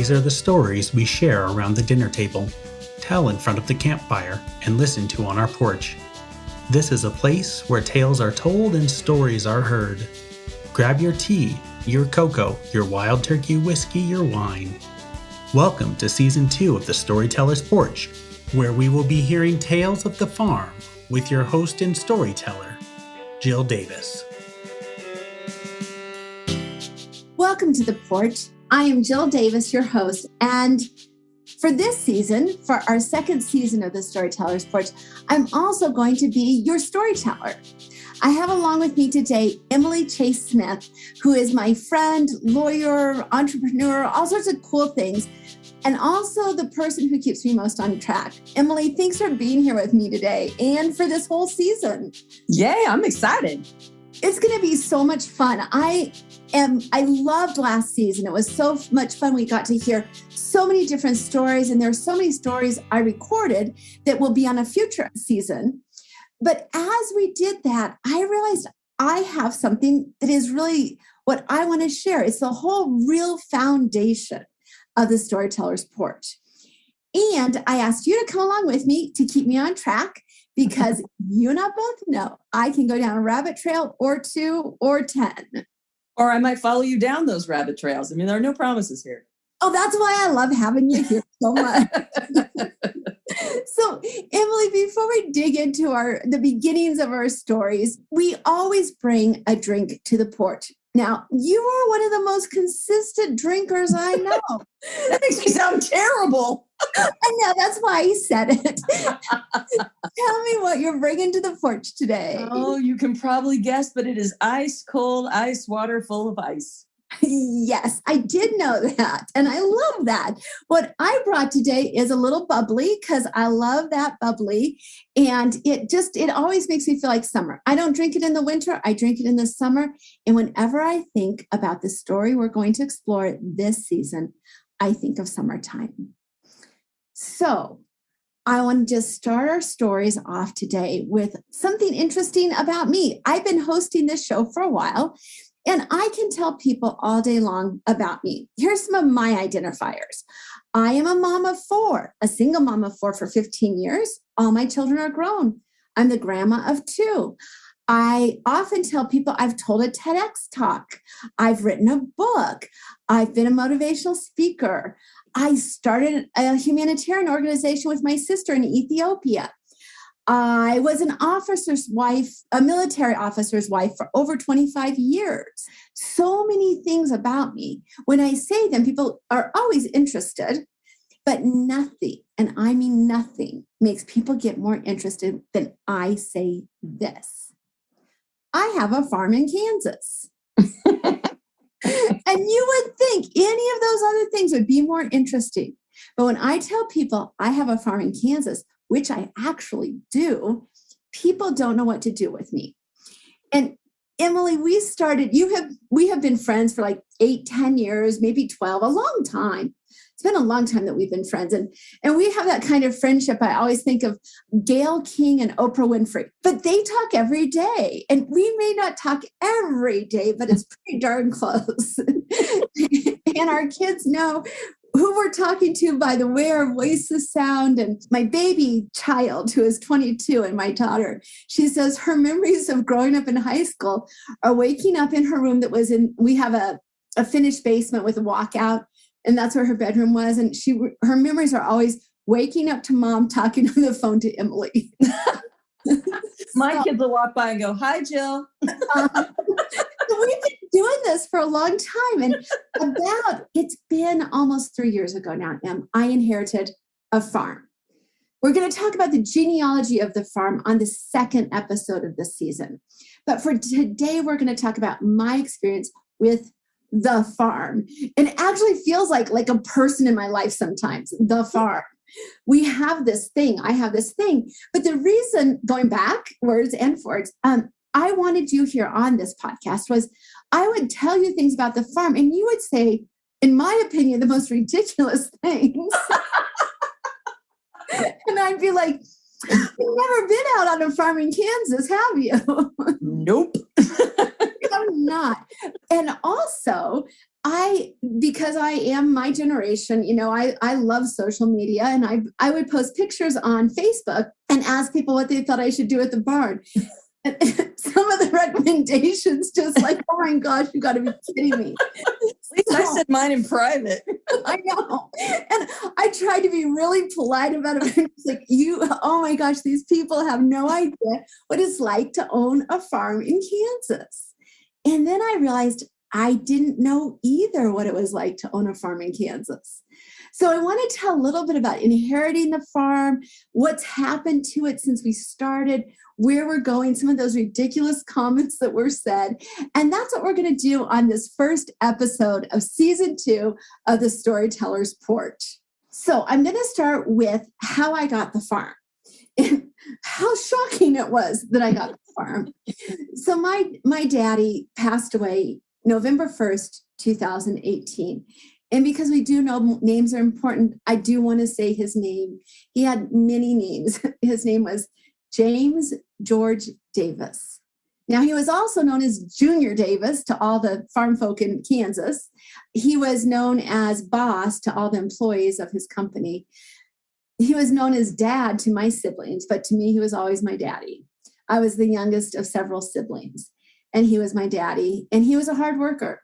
These are the stories we share around the dinner table, tell in front of the campfire, and listen to on our porch. This is a place where tales are told and stories are heard. Grab your tea, your cocoa, your wild turkey whiskey, your wine. Welcome to Season 2 of the Storytellers Porch, where we will be hearing tales of the farm with your host and storyteller, Jill Davis. Welcome to the porch. I am Jill Davis, your host, and for this season, for our second season of the Storytellers Porch, I'm also going to be your storyteller. I have along with me today Emily Chase Smith, who is my friend, lawyer, entrepreneur, all sorts of cool things, and also the person who keeps me most on track. Emily, thanks for being here with me today and for this whole season. Yay, I'm excited. It's going to be so much fun. I loved last season. It was so much fun. We got to hear so many different stories, and there are so many stories I recorded that will be on a future season. But as we did that, I realized I have something that is really what I want to share. It's the whole real foundation of the Storyteller's Porch. And I asked you to come along with me to keep me on track, because you and I both know I can go down a rabbit trail or 2 or 10. Or I might follow you down those rabbit trails. I mean, there are no promises here. Oh, that's why I love having you here so much. So, Emily, before we dig into the beginnings of our stories, we always bring a drink to the porch. Now, you are one of the most consistent drinkers I know. That makes me sound terrible. I know, that's why I said it. Tell me what you're bringing to the porch today. Oh, you can probably guess, but it is ice cold ice water full of ice. Yes, I did know that. And I love that. What I brought today is a little bubbly, because I love that bubbly. And it always makes me feel like summer. I don't drink it in the winter. I drink it in the summer. And whenever I think about the story we're going to explore this season, I think of summertime. So I want to just start our stories off today with something interesting about me. I've been hosting this show for a while, and I can tell people all day long about me. Here's some of my identifiers. I am a mom of 4, a single mom of 4 for 15 years. All my children are grown. I'm the grandma of 2. I often tell people I've told a TEDx talk. I've written a book. I've been a motivational speaker. I started a humanitarian organization with my sister in Ethiopia. I was an officer's wife, a military officer's wife for over 25 years. So many things about me. When I say them, people are always interested, but nothing, and I mean nothing, makes people get more interested than I say this. I have a farm in Kansas. And you would think any of those other things would be more interesting. But when I tell people I have a farm in Kansas, which I actually do, people don't know what to do with me. And Emily, we have been friends for like 8-10 years, maybe 12, a long time. It's been a long time that we've been friends. And we have that kind of friendship. I always think of Gayle King and Oprah Winfrey, but they talk every day. And we may not talk every day, but it's pretty darn close. And our kids know who we're talking to by the way our voices sound. And my baby child, who is 22, and my daughter, she says her memories of growing up in high school are waking up in her room we have a finished basement with a walkout, and that's where her bedroom was. And her memories are always waking up to mom talking on the phone to Emily. My kids will walk by and go, "Hi, Jill." We've been doing this for a long time. And it's been almost 3 years ago now, Em, I inherited a farm. We're going to talk about the genealogy of the farm on the second episode of this season. But for today, we're going to talk about my experience with the farm. And it actually feels like a person in my life sometimes, the farm. We have this thing. I have this thing. But the reason, going backwards and forwards, I wanted you here on this podcast was I would tell you things about the farm, and you would say, in my opinion, the most ridiculous things. And I'd be like, "You've never been out on a farm in Kansas, have you?" Nope. I'm not. And also, because I am my generation, I love social media, and I would post pictures on Facebook and ask people what they thought I should do at the barn. And some of the recommendations, just like, oh my gosh, you got to be kidding me. At least I said mine in private. I know. And I tried to be really polite about it. It's like, oh my gosh, these people have no idea what it's like to own a farm in Kansas. And then I realized I didn't know either what it was like to own a farm in Kansas. So I want to tell a little bit about inheriting the farm, what's happened to it since we started, where we're going, some of those ridiculous comments that were said. And that's what we're going to do on this first episode of season 2 of the Storytellers Porch. So I'm going to start with how I got the farm and how shocking it was that I got the farm. So my daddy passed away November 1st, 2018. And because we do know names are important, I do want to say his name. He had many names. His name was James George Davis. Now, he was also known as Junior Davis to all the farm folk in Kansas. He was known as boss to all the employees of his company. He was known as dad to my siblings, but to me, he was always my daddy. I was the youngest of several siblings, and he was my daddy, and he was a hard worker.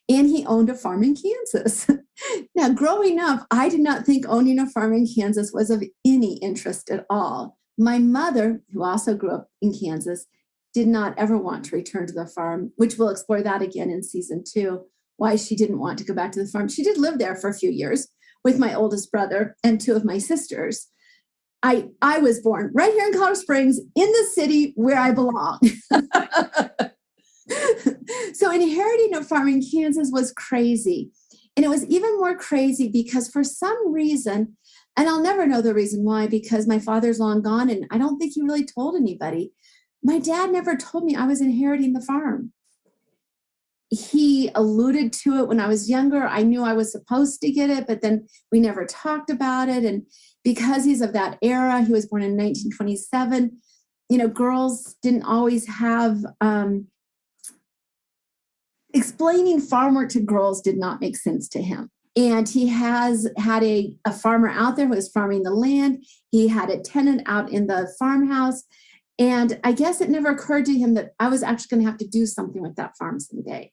And he owned a farm in Kansas. Now, growing up, I did not think owning a farm in Kansas was of any interest at all. My mother, who also grew up in Kansas, did not ever want to return to the farm, which we'll explore that again in season 2, why she didn't want to go back to the farm. She did live there for a few years with my oldest brother and 2 of my sisters. I was born right here in Colorado Springs, in the city where I belong. So inheriting a farm in Kansas was crazy. And it was even more crazy because for some reason, and I'll never know the reason why, because my father's long gone and I don't think he really told anybody. My dad never told me I was inheriting the farm. He alluded to it when I was younger. I knew I was supposed to get it, but then we never talked about it. And because he's of that era, he was born in 1927, girls didn't always have... explaining farm work to girls did not make sense to him. And he has had a farmer out there who was farming the land. He had a tenant out in the farmhouse. And I guess it never occurred to him that I was actually going to have to do something with that farm someday.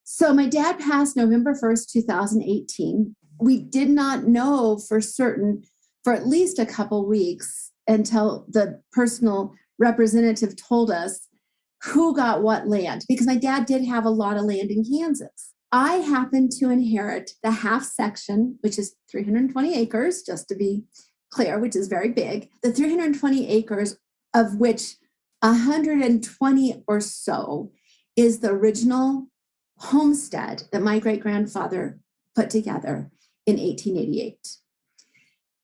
So my dad passed November 1st, 2018. We did not know for certain for at least a couple weeks until the personal representative told us who got what land, because my dad did have a lot of land in Kansas. I happened to inherit the half section, which is 320 acres, just to be clear, which is very big. The 320 acres, of which 120 or so is the original homestead that my great-grandfather put together in 1888.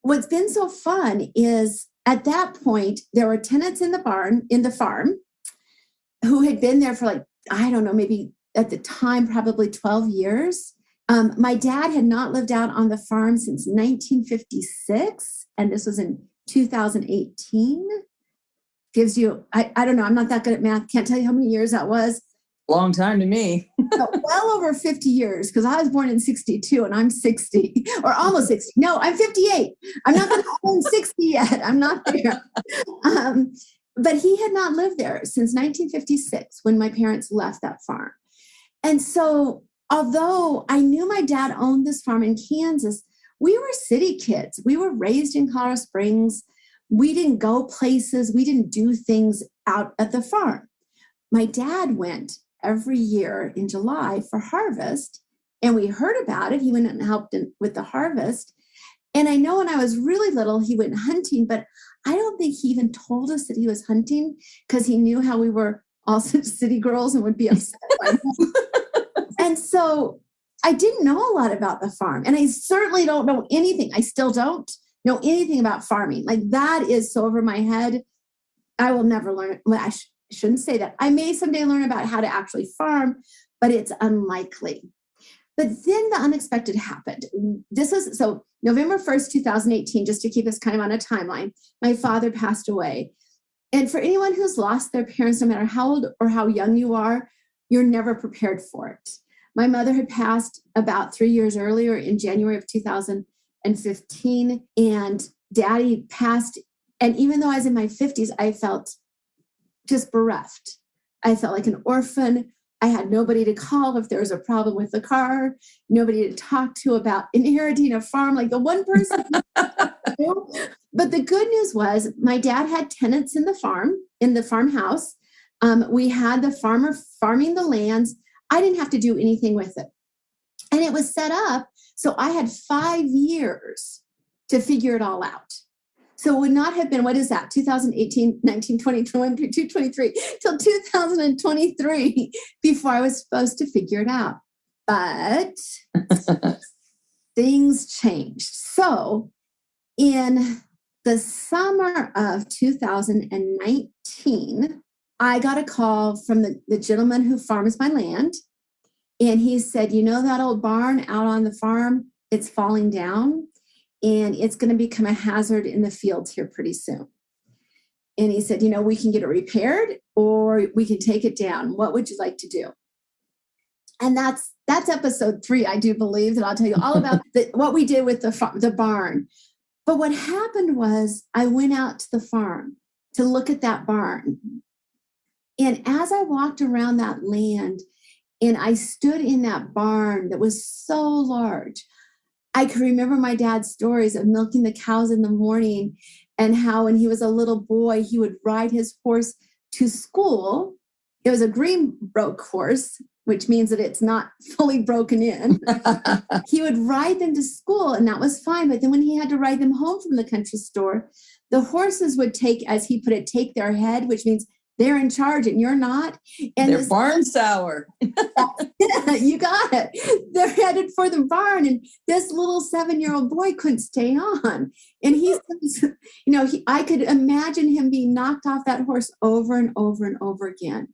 What's been so fun is at that point, there were tenants in the farm, who had been there for maybe at the time, probably 12 years. My dad had not lived out on the farm since 1956, and this was in 2018. Gives you, I don't know, I'm not that good at math. Can't tell you how many years that was. Long time to me. Well over 50 years, because I was born in 62 and I'm 60 or almost 60. No, I'm 58. I'm not going to own 60 yet. I'm not there. But he had not lived there since 1956 when my parents left that farm. And so although I knew my dad owned this farm in Kansas, we were city kids. We were raised in Colorado Springs. We didn't go places. We didn't do things out at the farm. My dad went every year in July for harvest, and we heard about it. He went and helped with the harvest. And I know when I was really little, he went hunting, but I don't think he even told us that he was hunting because he knew how we were all such city girls and would be upset by him. And so I didn't know a lot about the farm. And I certainly don't know anything. I still don't know anything about farming. Like, that is so over my head. I will never learn. Well, I shouldn't say that. I may someday learn about how to actually farm, but it's unlikely. But then the unexpected happened. This was so November 1st, 2018, just to keep us kind of on a timeline, my father passed away. And for anyone who's lost their parents, no matter how old or how young you are, you're never prepared for it. My mother had passed about 3 years earlier in January of 2015, and Daddy passed. And even though I was in my 50s, I felt just bereft. I felt like an orphan. I had nobody to call if there was a problem with the car, nobody to talk to about inheriting a farm, like the one person. But the good news was my dad had tenants in the farmhouse. We had the farmer farming the lands. I didn't have to do anything with it. And it was set up so I had 5 years to figure it all out. So it would not have been, what is that, 2018, 19, 20, 21, 23, till 2023 before I was supposed to figure it out. But things changed. So in the summer of 2019, I got a call from the gentleman who farms my land. And he said, you know that old barn out on the farm? It's falling down. And it's going to become a hazard in the fields here pretty soon. And he said, we can get it repaired or we can take it down. What would you like to do? And that's episode 3, I do believe, that I'll tell you all about what we did with the barn. But what happened was I went out to the farm to look at that barn. And as I walked around that land and I stood in that barn that was so large, I could remember my dad's stories of milking the cows in the morning and how when he was a little boy, he would ride his horse to school. It was a Greenbroke horse, which means that it's not fully broken in. He would ride them to school and that was fine. But then when he had to ride them home from the country store, the horses would take, as he put it, take their head, which means they're in charge and you're not. And they're barn sour. You got it. They're headed for the barn. And this little 7-year-old boy couldn't stay on. And he says, I could imagine him being knocked off that horse over and over and over again.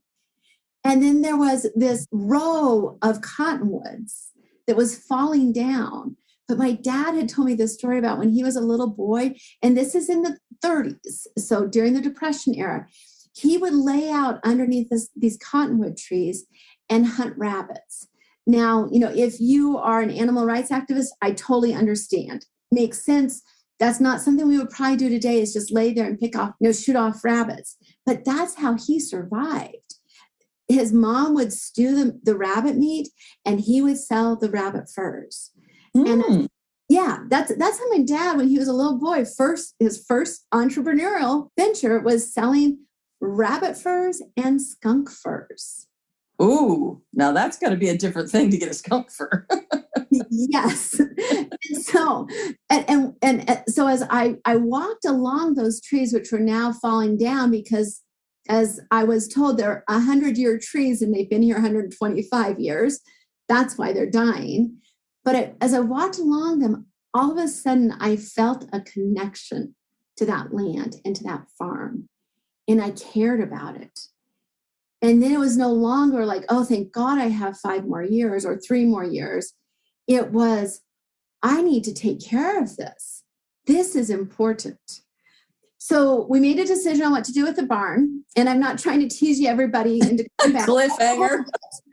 And then there was this row of cottonwoods that was falling down. But my dad had told me this story about when he was a little boy, and this is in the 30s. So during the Depression era, he would lay out underneath these cottonwood trees and hunt rabbits. Now, if you are an animal rights activist, I totally understand. Makes sense. That's not something we would probably do today, is just lay there and shoot off rabbits. But that's how he survived. His mom would stew the rabbit meat and he would sell the rabbit furs. And that's how my dad, when he was a little boy, his first entrepreneurial venture was selling rabbit furs and skunk furs. Ooh, now that's got to be a different thing to get a skunk fur. Yes. So as I walked along those trees, which were now falling down because, as I was told, they're 100-year trees and they've been here 125 years. That's why they're dying. But as I walked along them, all of a sudden I felt a connection to that land and to that farm. And I cared about it. And then it was no longer like, oh, thank God I have 5 more years or 3 more years. It was, I need to take care of this. This is important. So we made a decision on what to do with the barn. And I'm not trying to tease you, everybody, into cliffhanger.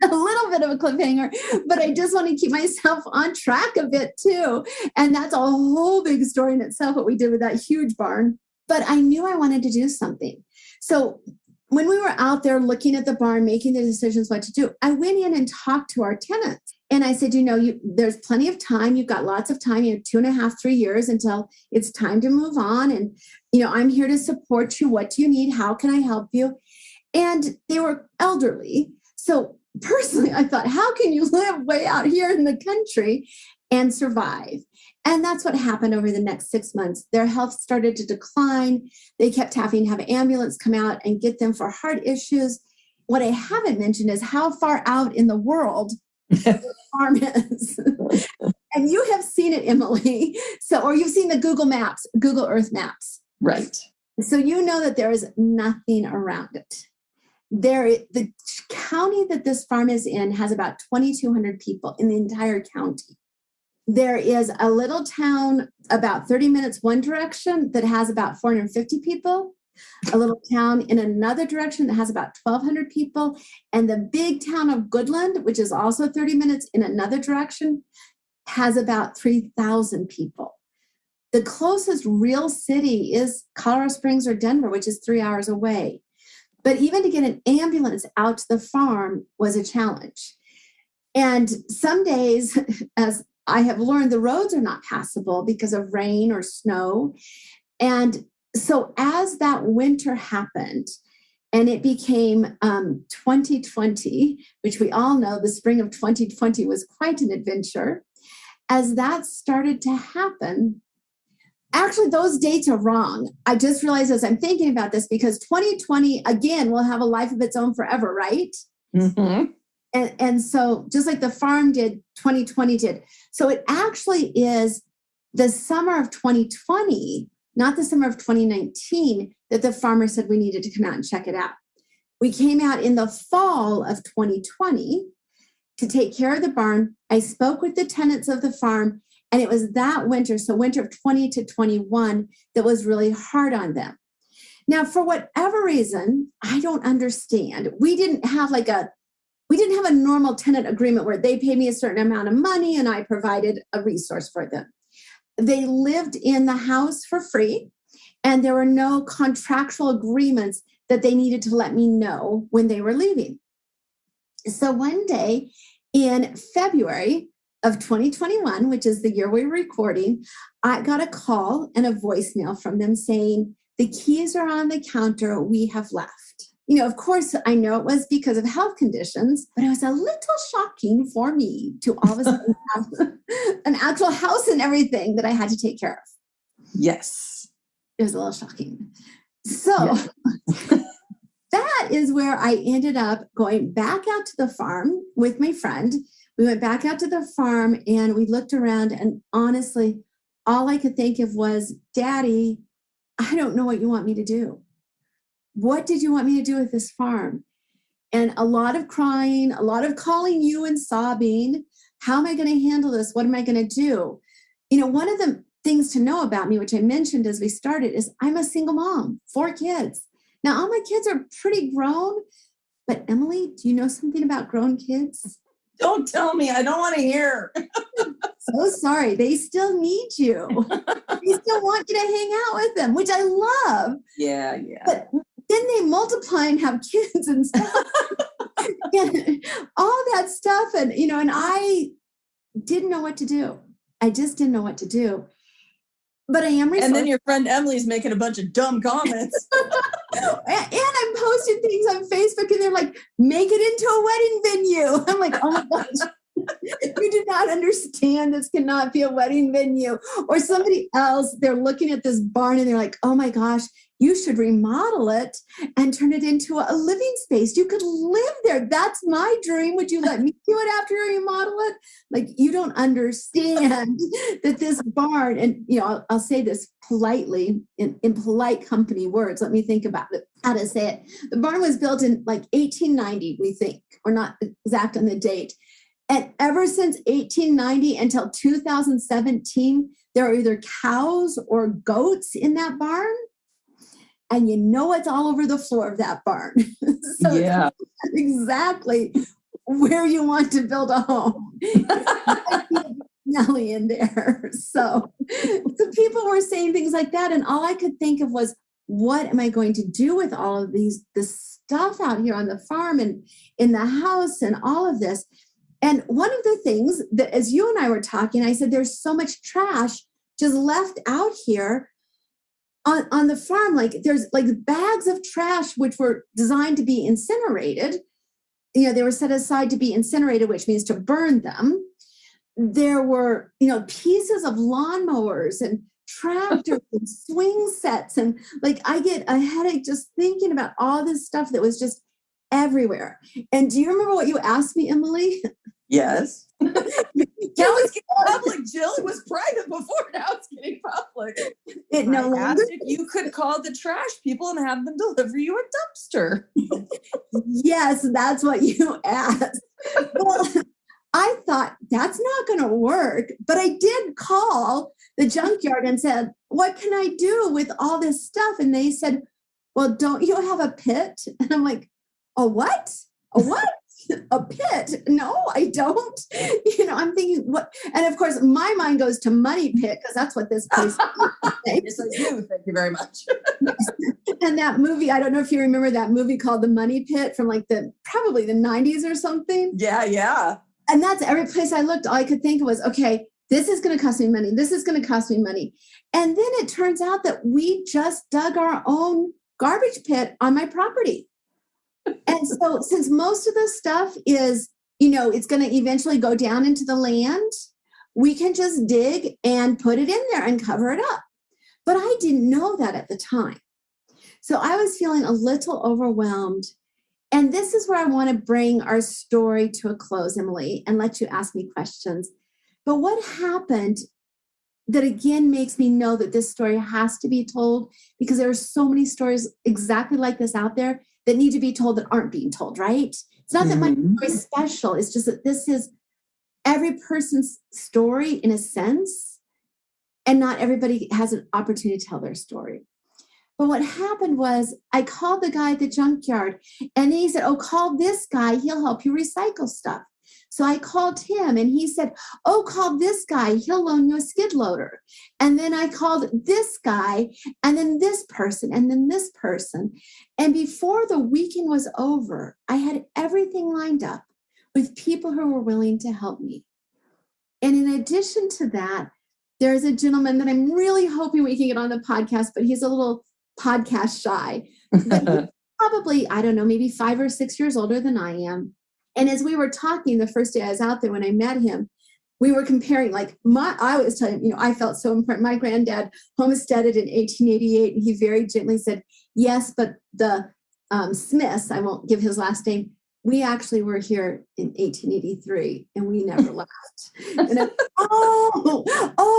A little bit of a cliffhanger, but I just want to keep myself on track a bit too. And that's a whole big story in itself, what we did with that huge barn. But I knew I wanted to do something. So when we were out there looking at the barn, making the decisions what to do, I went in and talked to our tenants. And I said, there's plenty of time. You've got lots of time. You have 2.5, 3 years until it's time to move on. And, I'm here to support you. What do you need? How can I help you? And they were elderly. So personally, I thought, how can you live way out here in the country and survive? And that's what happened over the next 6 months. Their health started to decline. They kept having to have an ambulance come out and get them for heart issues. What I haven't mentioned is how far out in the world the farm is. And you have seen it, Emily. Or you've seen the Google Earth Maps. Right. So you know that there is nothing around it. The county that this farm is in has about 2,200 people in the entire county. There is a little town about 30 minutes one direction that has about 450 people. a little town in another direction that has about 1,200 people, and the big town of Goodland, which is also 30 minutes in another direction, has about 3,000 people. The closest real city is Colorado Springs or Denver, which is 3 hours away. But even to get an ambulance out to the farm was a challenge. And some days, as I have learned, the roads are not passable because of rain or snow. And so as that winter happened, and it became 2020, which we all know the spring of 2020 was quite an adventure. As that started to happen, actually, those dates are wrong. I just realized as I'm thinking about this, because 2020, again, will have a life of its own forever, right? Mm-hmm. And so just like the farm did, 2020 did. So it actually is the summer of 2020, not the summer of 2019, that the farmer said we needed to come out and check it out. We came out in the fall of 2020 to take care of the barn. I spoke with the tenants of the farm, and it was that winter, so winter of 20 to 21, that was really hard on them. Now, for whatever reason, I don't understand. We didn't have a normal tenant agreement where they paid me a certain amount of money and I provided a resource for them. They lived in the house for free, and there were no contractual agreements that they needed to let me know when they were leaving. So one day in February of 2021, which is the year we're recording, I got a call and a voicemail from them saying, the keys are on the counter, we have left. You know, of course, I know it was because of health conditions, but it was a little shocking for me to all of a sudden have an actual house and everything that I had to take care of. Yes. It was a little shocking. So that is where I ended up going back out to the farm with my friend. We went back out to the farm and we looked around, and honestly, all I could think of was, Daddy, I don't know what you want me to do. What did you want me to do with this farm? And a lot of crying, a lot of calling you and sobbing. How am I going to handle this? What am I going to do? You know, one of the things to know about me, which I mentioned as we started, is I'm a single mom, 4 kids. Now, all my kids are pretty grown, but Emily, do you know something about grown kids? Don't tell me. I don't want to hear. So sorry. They still need you. They still want you to hang out with them, which I love. Yeah. But then they multiply and have kids and stuff. And all that stuff. And, you know, and I didn't know what to do. I just didn't know what to do. But I am resourceful. And then your friend Emily's making a bunch of dumb comments. And I'm posting things on Facebook, and they're like, make it into a wedding venue. I'm like, oh my gosh. You do not understand. This cannot be a wedding venue. Or somebody else, they're looking at this barn and they're like, oh my gosh, you should remodel it and turn it into a living space. You could live there. That's my dream. Would you let me do it after you remodel it? Like, you don't understand that this barn, and you know, I'll say this politely in polite company words. Let me think about it, how to say it. The barn was built in like 1890, we think. We're not exact on the date. And ever since 1890 until 2017, there are either cows or goats in that barn. And you know it's all over the floor of that barn. So yeah, it's exactly where you want to build a home. Nelly in there. So people were saying things like that. And all I could think of was, what am I going to do with all of this stuff out here on the farm and in the house and all of this? And one of the things that, as you and I were talking, I said, there's so much trash just left out here on the farm. Like, there's like bags of trash, which were designed to be incinerated. You know, they were set aside to be incinerated, which means to burn them. There were, you know, pieces of lawnmowers and tractors and swing sets. And like, I get a headache just thinking about all this stuff that was just everywhere. And do you remember what you asked me, Emily? Yes. Now it's getting public, Jill. It was private before. Now it's getting public. It no longer asked if you could call the trash people and have them deliver you a dumpster. Yes, that's what you asked. Well, I thought that's not going to work, but I did call the junkyard and said, what can I do with all this stuff? And they said, well, don't you have a pit? And I'm like, a what? A what? A pit? No, I don't. I'm thinking what? And of course, my mind goes to Money Pit because that's what this place is. Yes, I do. Thank you very much. And that movie, I don't know if you remember that movie called The Money Pit from like probably the 90s or something. Yeah. And that's every place I looked, all I could think of was, okay, this is going to cost me money. This is going to cost me money. And then it turns out that we just dug our own garbage pit on my property. And so since most of the stuff is, it's going to eventually go down into the land, we can just dig and put it in there and cover it up. But I didn't know that at the time. So I was feeling a little overwhelmed. And this is where I want to bring our story to a close, Emily, and let you ask me questions. But what happened that again makes me know that this story has to be told, because there are so many stories exactly like this out there that need to be told that aren't being told, right? It's not that my story is special. It's just that this is every person's story in a sense, and not everybody has an opportunity to tell their story. But what happened was I called the guy at the junkyard and he said, oh, call this guy. He'll help you recycle stuff. So I called him and he said, oh, call this guy. He'll loan you a skid loader. And then I called this guy and then this person and then this person. And before the weekend was over, I had everything lined up with people who were willing to help me. And in addition to that, there's a gentleman that I'm really hoping we can get on the podcast, but he's a little podcast shy. But he's probably, I don't know, maybe 5 or 6 years older than I am. And as we were talking the first day I was out there when I met him, we were comparing, I was telling him, I felt so important. My granddad homesteaded in 1888, and he very gently said, yes, but the Smiths, I won't give his last name, we actually were here in 1883 and we never left. And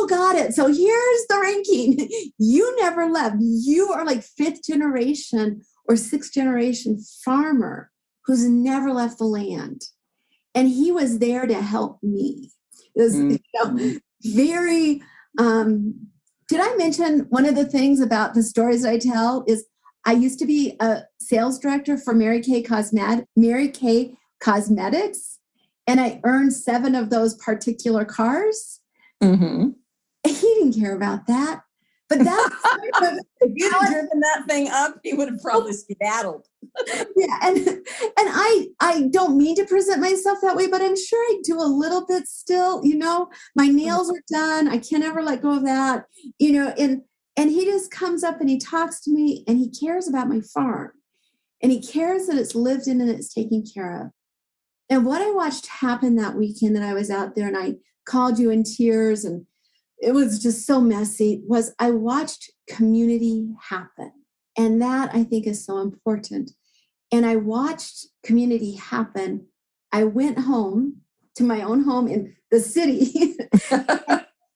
got it. So here's the ranking. You never left. You are like 5th generation or 6th generation farmer who's never left the land. And he was there to help me. It was very, did I mention one of the things about the stories I tell is I used to be a sales director for Mary Kay Cosmetics, and I earned 7 of those particular cars. Mm-hmm. He didn't care about that. But that's if you'd have driven that thing up, he would have probably skedaddled. Yeah, and I don't mean to present myself that way, but I'm sure I do a little bit still. My nails are done. I can't ever let go of that. And he just comes up and he talks to me and he cares about my farm and he cares that it's lived in and it's taken care of. And what I watched happen that weekend that I was out there and I called you in tears and it was just so messy was I watched community happen. And that I think is so important. And I watched community happen. I went home to my own home in the city.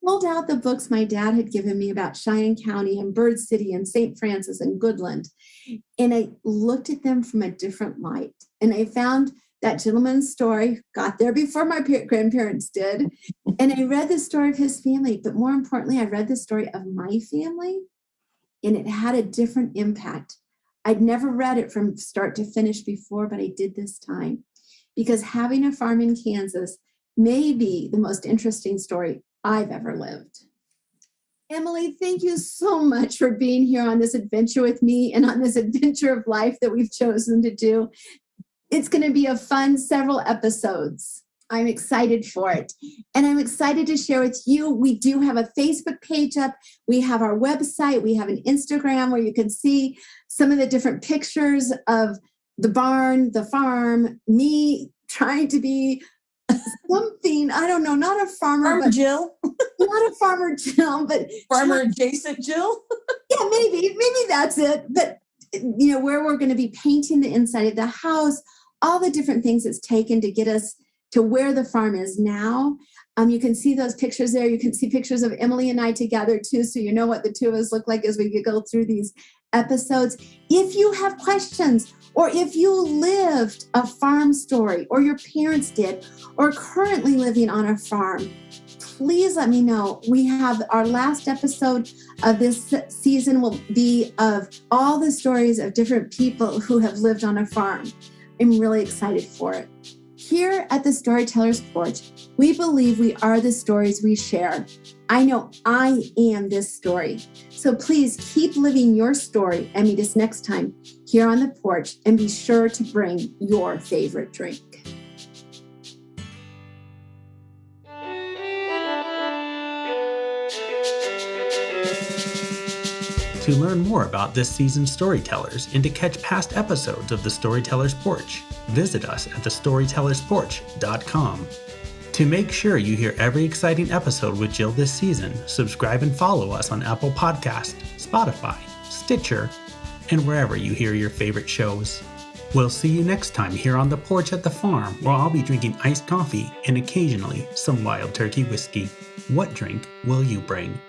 Pulled out the books my dad had given me about Cheyenne County and Bird City and St. Francis and Goodland. And I looked at them from a different light. And I found that gentleman's story, got there before my grandparents did. And I read the story of his family. But more importantly, I read the story of my family. And it had a different impact. I'd never read it from start to finish before, but I did this time. Because having a farm in Kansas may be the most interesting story I've ever lived. Emily, thank you so much for being here on this adventure with me and on this adventure of life that we've chosen to do. It's going to be a fun several episodes. I'm excited for it. And I'm excited to share with you. We do have a Facebook page up. We have our website. We have an Instagram where you can see some of the different pictures of the barn, the farm, me trying to be something, I don't know, not a farmer, but Jill. Not a farmer Jill, but farmer adjacent Jill. Yeah, maybe that's it. But where we're going to be painting the inside of the house, all the different things it's taken to get us to where the farm is now. You can see those pictures there. You can see pictures of Emily and I together too, so you know what the two of us look like as we go through these episodes. If you have questions, or if you lived a farm story, or your parents did, or currently living on a farm, please let me know. We have our last episode of this season will be of all the stories of different people who have lived on a farm. I'm really excited for it. Here at the Storytellers Porch, we believe we are the stories we share. I know I am this story. So please keep living your story and meet us next time here on the porch, and be sure to bring your favorite drink. To learn more about this season's storytellers and to catch past episodes of the Storytellers Porch, visit us at thestorytellersporch.com. To make sure you hear every exciting episode with Jill this season, subscribe and follow us on Apple Podcasts, Spotify, Stitcher, and wherever you hear your favorite shows. We'll see you next time here on the porch at the farm, where I'll be drinking iced coffee and occasionally some wild turkey whiskey. What drink will you bring?